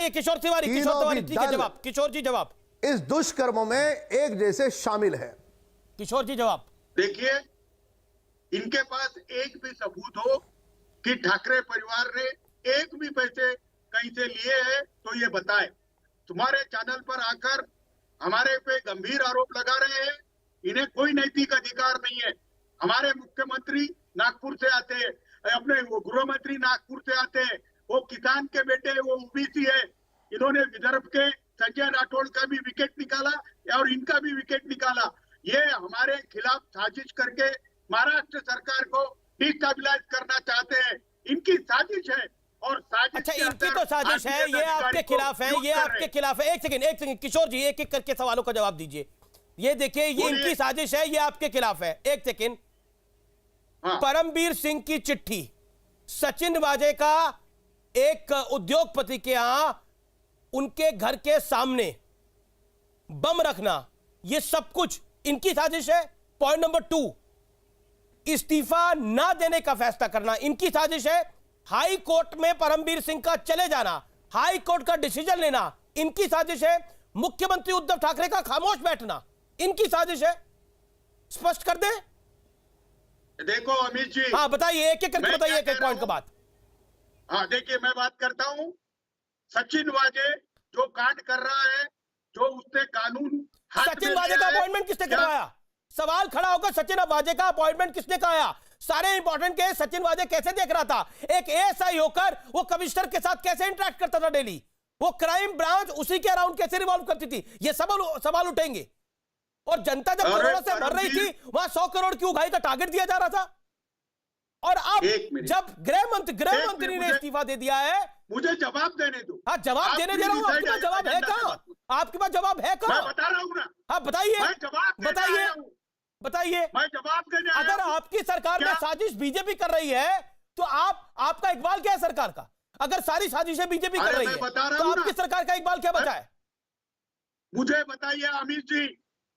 किशोर तिवारी ठीक है, जवाब किशोर जी, जवाब। इस दुष्कर्मों में एक जैसे शामिल है। किशोर जी जवाब। देखिए, इनके पास एक भी सबूत हो कि ठाकरे परिवार ने एक भी पैसे कहीं से लिए हैं तो ये बताए। तुम्हारे चैनल पर आकर हमारे पे गंभीर आरोप लगा रहे हैं। इन्हें कोई नैतिक अधिकार नहीं है। हमारे मुख्यमंत्री नागपुर से आते हैं, अपने गृह मंत्री नागपुर से आते हैं, वो किसान के बेटे, वो ओबीसी है। इन्होंने विदर्भ के संजय राठौड़ का भी विकेट निकाला और इनका भी विकेट निकाला। ये हमारे खिलाफ साजिश करके महाराष्ट्र सरकार को डिस्टेबलाइज करना चाहते हैं। इनकी साजिश है और साजिश। अच्छा, इनकी तो साजिश है, ये आपके खिलाफ है, ये आपके खिलाफ है। एक सेकंड किशोर जी, एक एक करके सवालों का जवाब दीजिए। ये देखिए, ये इनकी साजिश है, ये आपके खिलाफ है। एक सेकंड। परमबीर सिंह की चिट्ठी, सचिन वाजे का एक उद्योगपति के यहां उनके घर के सामने बम रखना, ये सब कुछ इनकी साजिश है। पॉइंट नंबर 2, इस्तीफा ना देने का फैसला करना इनकी साजिश है। हाई कोर्ट में परमबीर सिंह का चले जाना, हाई कोर्ट का डिसीजन लेना इनकी साजिश है। मुख्यमंत्री उद्धव ठाकरे का खामोश बैठना इनकी साजिश है। स्पष्ट कर दे। देखो अमित जी, हाँ बताइए, एक एक करके बताइए, एक एक पॉइंट के बाद। हाँ देखिए, मैं बात करता हूँ। सचिन वाजे जो कांड कर रहा है, जो उसने कानून सचिन वाजे का अपॉइंटमेंट किसने करवाया? सवाल खड़ा होगा, सचिन वाजे का अपॉइंटमेंट किसने कराया? सारे इंपॉर्टेंट केस सचिन वाजे कैसे देख रहा था? एक एएसआई होकर वो कमिश्नर के साथ कैसे इंटरेक्ट करता था डेली? वो क्राइम ब्रांच उसी के अराउंड कैसे रिवॉल्व करती थी? ये सवाल उठेंगे। और जनता जब कोरोना से मर रही थी, वहां 100 करोड़ की उगाही का टारगेट दिया जा रहा था। और अब जब गृह मंत्री ने इस्तीफा दे दिया है, मुझे जवाब देने दो। हाँ जवाब देने दे रहा हूं। आपके पास जवाब है कहां? आपके पास जवाब है कहां? मैं बता रहा हूं ना। हाँ बताइए, बताइए, बताइए। मैं जवाब देने आया हूं। अगर आपकी सरकार में साजिश बीजेपी कर रही है, तो आपका इकबाल क्या है सरकार का? अगर सारी साजिशें बीजेपी कर रही है, तो आपकी सरकार का इकबाल क्या बचा है? मुझे बताइए अमित जी,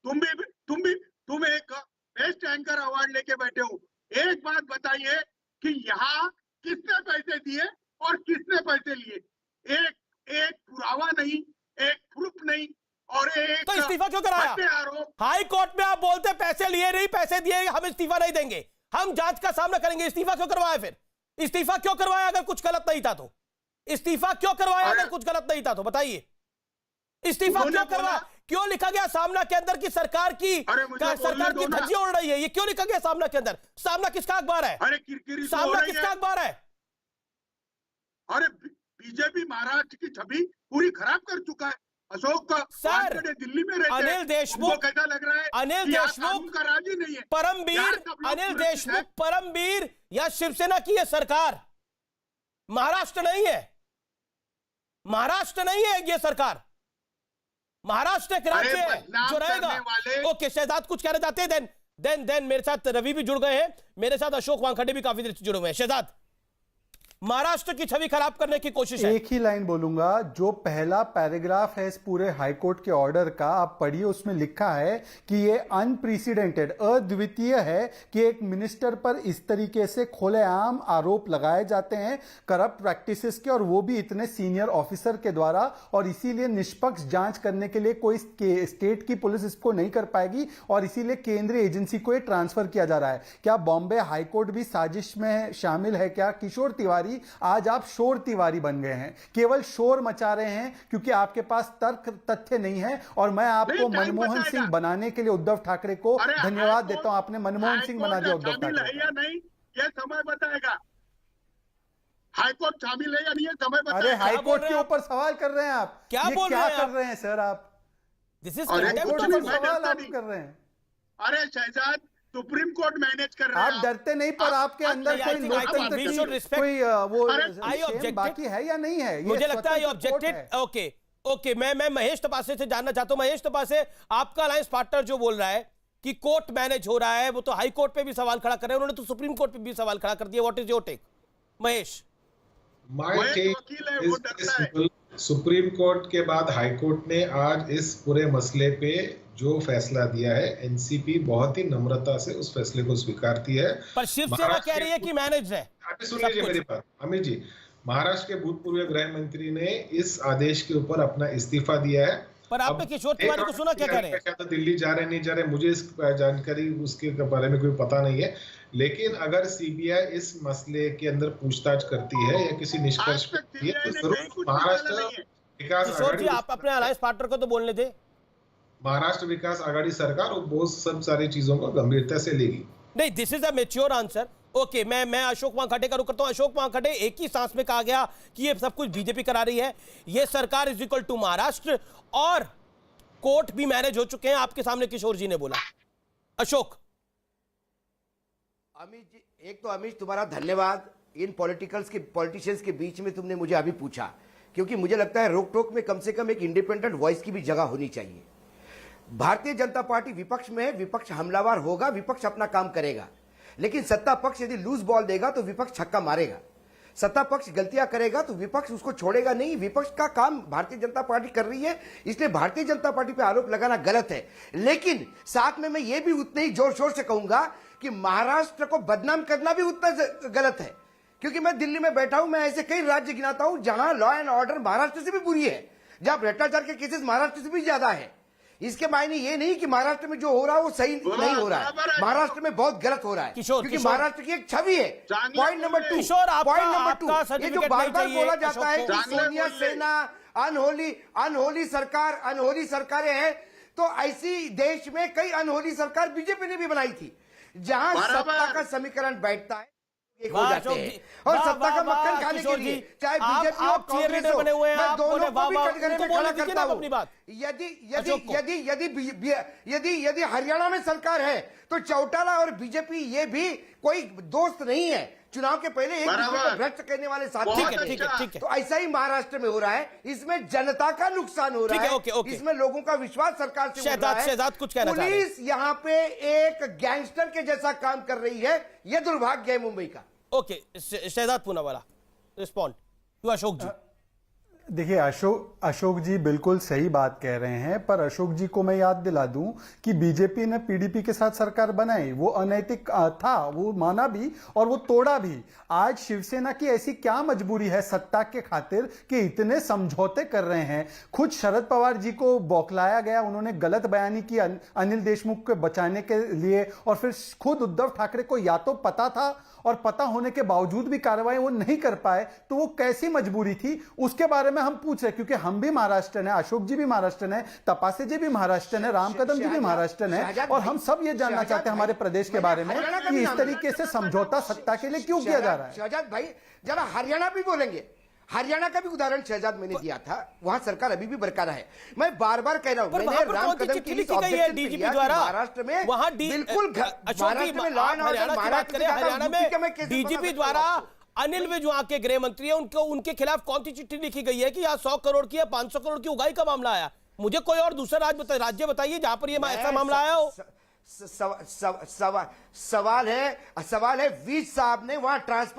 तुम एक बेस्ट एंकर अवार्ड लेके बैठे हो। एक बात बताइए कि यहाँ किसने पैसे दिए और किसने पैसे लिए? एक पुरावा नहीं, एक प्रूफ नहीं, और एक तो इस्तीफा क्यों कराया? हाई कोर्ट में आप बोलते पैसे लिए नहीं, पैसे दिए, हम इस्तीफा नहीं देंगे, हम जांच का सामना करेंगे। इस्तीफा क्यों करवाया फिर? इस्तीफा क्यों करवाया अगर कुछ गलत नहीं था तो? इस्तीफा क्यों करवाया अगर कुछ गलत नहीं था तो? बताइए, इस्तीफा क्यों करवाया? क्यों लिखा गया सामना के अंदर कि सरकार की धज्जी उड़ रही है? ये क्यों लिखा गया सामना के अंदर? सामना किसका अखबार है? सामना किसका अखबार है? अरे बीजेपी महाराष्ट्र की छवि पूरी खराब कर चुका है। अशोक का सर, दिल्ली में रहते अनिल देशमुख, कैसा लग रहा है? अनिल देशमुख का राजी नहीं है। परमबीर, अनिल देशमुख, परमबीर या शिवसेना की यह सरकार महाराष्ट्र नहीं है, महाराष्ट्र नहीं है ये सरकार। महाराष्ट्र एक राज्य है जो रहेगा। ओके, शहजाद कुछ कहना चाहते हैं? देन मेरे साथ रवि भी जुड़ गए हैं, मेरे साथ अशोक वानखड़े भी काफी देर से जुड़े हुए हैं। शहजाद, महाराष्ट्र की छवि खराब करने की कोशिश है। एक ही लाइन बोलूंगा, जो पहला पैराग्राफ है इस पूरे हाईकोर्ट के ऑर्डर का, आप पढ़िए, उसमें लिखा है कि ये अनप्रेसिडेंटेड, अद्वितीय है कि एक मिनिस्टर पर इस तरीके से खुलेआम आरोप लगाए जाते हैं करप्ट प्रैक्टिसेस के, और वो भी इतने सीनियर ऑफिसर के द्वारा, और इसीलिए निष्पक्ष जांच करने के लिए कोई स्टेट की पुलिस इसको नहीं कर पाएगी, और इसीलिए केंद्रीय एजेंसी को ये ट्रांसफर किया जा रहा है। क्या बॉम्बे हाईकोर्ट भी साजिश में शामिल है क्या? किशोर तिवारी, आज आप शोर तिवारी बन गए हैं, केवल शोर मचा रहे हैं क्योंकि आपके पास तर्क तथ्य नहीं है। और मैं आपको मनमोहन सिंह बनाने के लिए उद्धव ठाकरे को धन्यवाद देता हूं। आपने मनमोहन सिंह बना दिया उद्धव ठाकरे या नहीं, यह समय बताएगा। हाईकोर्ट शामिल है या नहीं, समय बताएगा। अरे हाईकोर्ट के ऊपर सवाल कर रहे हैं आप, क्या कर रहे हैं सर? आप दिस इज सवाल आप कर रहे हैं। अरे शहजाद, सुप्रीम कोर्ट मैनेज कर रहा है। आप डरते नहीं, पर आपके अंदर कोई लोकतंत्र, कोई वो बाकी है या नहीं है? मुझे लगता है ऑब्जेक्टेड। ओके, मैं महेश तपासे से जानना चाहता हूं। महेश तपासे, आपका अलायंस पार्टनर जो बोल रहा है कि कोर्ट मैनेज हो रहा है, वो तो हाई कोर्ट पे भी सवाल खड़ा कर रहे हैं, उन्होंने तो सुप्रीम कोर्ट पे भी सवाल खड़ा कर दिया। What is your take Mahesh? Supreme court के बाद हाई कोर्ट ने आज इस पूरे मसले पे जो फैसला दिया है, एनसीपी बहुत ही नम्रता से उस फैसले को स्वीकारती है। पर शिवसेना कह रही है कि मैनेज है। सुन लीजिए मेरी बात अमित जी, महाराष्ट्र के भूतपूर्व गृह मंत्री ने इस आदेश के ऊपर अपना इस्तीफा दिया है। पर आपने किशोर तिवारी को सुना क्या कह रहे हैं? क्या तो दिल्ली जा रहे नहीं जा रहे, मुझे इस जानकारी उसके बारे में कोई पता नहीं है, लेकिन अगर सीबीआई इस मसले के अंदर पूछताछ करती है या किसी निष्कर्ष पे आती है तो जरूर महाराष्ट्र विकास किशोर जी, आघाड़ी, आप अपने अलायंस पार्टनर को तो बोलने दे। महाराष्ट्र विकास आघाड़ी सरकार और बहुत सब सारी चीजों को गंभीरता से लेगी। नहीं, this is a mature answer. Okay, मैं अशोक वानखेड़े का रुख करता हूं। अशोक वानखेड़े, एक ही सांस में कहा गया कि ये सब कुछ बीजेपी करा रही है, ये सरकार इज इक्वल टू महाराष्ट्र, और कोर्ट भी मैनेज हो चुके हैं, आपके सामने किशोर जी ने बोला। अशोक। अमित जी, एक तो अमित तुम्हारा धन्यवाद, इन पॉलिटिशियंस के बीच में तुमने मुझे अभी पूछा, क्योंकि मुझे लगता है रोक टोक में कम से कम एक इंडिपेंडेंट वॉइस की भी जगह होनी चाहिए। भारतीय जनता पार्टी विपक्ष में है, विपक्ष हमलावर होगा, विपक्ष अपना काम करेगा, लेकिन सत्ता पक्ष यदि लूज बॉल देगा तो विपक्ष छक्का मारेगा। सत्ता पक्ष गलतियां करेगा तो विपक्ष उसको छोड़ेगा नहीं। विपक्ष का काम भारतीय जनता पार्टी कर रही है, इसलिए भारतीय जनता पार्टी पे आरोप लगाना गलत है। लेकिन साथ में मैं ये भी उतना ही जोर शोर से कहूंगा कि महाराष्ट्र को बदनाम करना भी उतना गलत है, क्योंकि मैं दिल्ली में बैठा हूं, मैं ऐसे कई राज्य गिनाता हूं जहां लॉ एंड ऑर्डर महाराष्ट्र से भी बुरी है, जहां भ्रष्टाचार के केसेस महाराष्ट्र से भी ज्यादा है। इसके मायने ये नहीं कि महाराष्ट्र में जो हो रहा है वो सही नहीं हो रहा है, महाराष्ट्र में बहुत गलत हो रहा है, क्योंकि महाराष्ट्र की एक छवि है। पॉइंट नंबर 2, ये जो बार बार बोला जाता है कि सोनिया सेना अनहोली सरकारें हैं, तो ऐसी देश में कई अनहोली सरकार बीजेपी ने भी बनाई थी, जहां सत्ता का समीकरण बैठता है एक हो जाते हैं, और सत्ता का मक्खन खाने के लिए चाहे बीजेपी हो कांग्रेस हो, मैं दोनों को भी कटघरे में खड़ा करता हूं। यदि हरियाणा में सरकार है तो चौटाला और बीजेपी ये भी कोई दोस्त नहीं है, चुनाव के पहले एक दूसरे को भ्रष्ट करने वाले साथी हैं। तो ऐसा ही महाराष्ट्र में हो रहा है, इसमें जनता का नुकसान हो रहा है, इसमें लोगों का विश्वास सरकार से उठ रहा है। कुछ कहना चाह रहे हैं? पुलिस यहाँ पे एक गैंगस्टर के जैसा काम कर रही है, यह दुर्भाग्य है मुंबई का। Okay, Shehzad Poonawalla, respond to Ashok ji. देखिए, अशोक जी बिल्कुल सही बात कह रहे हैं, पर अशोक जी को मैं याद दिला दूं कि बीजेपी ने पीडीपी के साथ सरकार बनाई, वो अनैतिक था, वो माना भी और वो तोड़ा भी। आज शिवसेना की ऐसी क्या मजबूरी है सत्ता के खातिर कि इतने समझौते कर रहे हैं? खुद शरद पवार जी को बौखलाया गया, उन्होंने गलत बयानी की अनिल देशमुख को बचाने के लिए, और फिर खुद उद्धव ठाकरे को या तो पता था और पता होने के बावजूद भी कार्रवाई वो नहीं कर पाए, तो वो कैसी मजबूरी थी उसके बारे में हम पूछ रहे, क्योंकि हम भी महाराष्ट्र हैं, अशोक जी भी महाराष्ट्र हैं, तपासे जी भी महाराष्ट्र हैं, राम कदम जी भी महाराष्ट्र हैं, और हम सब ये जानना चाहते हैं हमारे प्रदेश के बारे में कि इस तरीके से समझौता सत्ता के लिए क्यों किया जा रहा है। शहजाद भाई, जरा हरियाणा भी बोलेंगे, हरियाणा का भी उदाहरण शहजाद मैंने दिया था, वहां सरकार अभी भी बरकरार है। मैं बार बार कह रहा हूं, मैंने राम कदम की लिखी गई है डीजीपी द्वारा महाराष्ट्र में, वहां बिल्कुल महाराष्ट्र में लॉ एंड ऑर्डर, हरियाणा में डीजीपी द्वारा अनिल विज वहां के गृह मंत्री है, उनके खिलाफ कौन सी चिट्ठी लिखी गई है कि यहाँ 100 करोड़ की या 500 करोड़ की उगाही का मामला आया? मुझे कोई और दूसरा राज्य बताइए जहां पर ये ऐसा मामला आया हो। सवाल है विज साहब ने वहां ट्रांसफर